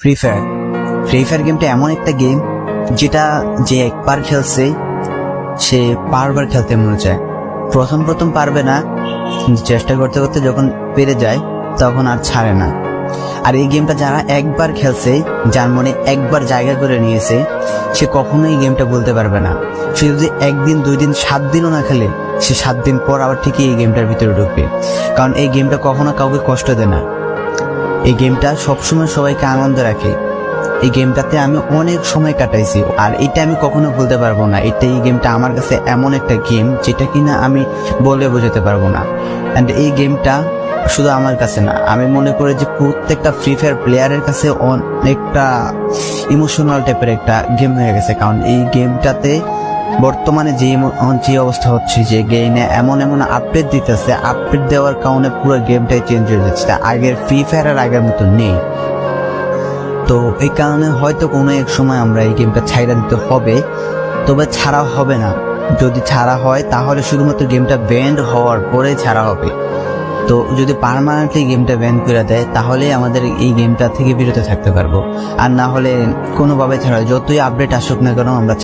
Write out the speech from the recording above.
Free fire গেমটা এমন একটা গেম যেটা যে একবার খেলছে সে বারবার খেলতে মনে চায়। প্রথম পারবে না, চেষ্টা করতে করতে যখন পেরে যায় তখন আর ছাড়ে না। আর এই গেমটা যারা একবার খেলছে, যার মনে একবার জায়গা করে নিয়েছে, সে কখনোই এই গেমটা বলতে পারবে না। সে যদি 1 দিন 2 দিন 7 দিনও না খেলে, সে 7 দিন পর আবার ঠিকই এই গেমটার ভিতরে ঢুকবে। কারণ এই গেমটা কখনো কাউকে কষ্ট দেয় না। এই গেমটা সবসময় সবাইকে আনন্দ রাখে। এই গেমটাতে আমি অনেক সময় কাটাইছি, আর এটা আমি কখনো ভুলতে পারবো না। এই গেমটা আমার কাছে এমন একটা গেম যেটা কিনা আমি বলে বোঝাতে পারবো না। অ্যান্ড এই গেমটা শুধু আমার কাছে না, আমি মনে করি যে প্রত্যেকটা ফ্রি ফায়ার প্লেয়ারের কাছে অনেকটা ইমোশনাল টাইপের একটা গেম হয়ে গেছে। কারণ এই গেমটাতে বর্তমানে যে অবস্থা হচ্ছে, যে গেমে এমন আপডেট দিতেছে, আপডেট দেওয়ার কারণে পুরো গেমটাই চেঞ্জ হয়ে যাচ্ছে। আগের ফ্রি ফায়ার আর আগের মতো নেই। তো এই কারণে হয়তো কোনো এক সময় আমরা এই গেমটা ছাইড়া দিতে হবে, তবে ছাড়া হবে না। যদি ছাড়া হয় তাহলে শুধুমাত্র গেমটা ব্যান্ড হওয়ার পরে ছাড়া হবে। তো যদি পার্মানেন্টলি গেমটা ব্যান করে দেয় তাহলে আমাদের এই গেমটা থেকে বিরত থাকতে পারবো। আর না হলে কোনোভাবে ছাড়া, যতই আপডেট আসুক না কেন আমরা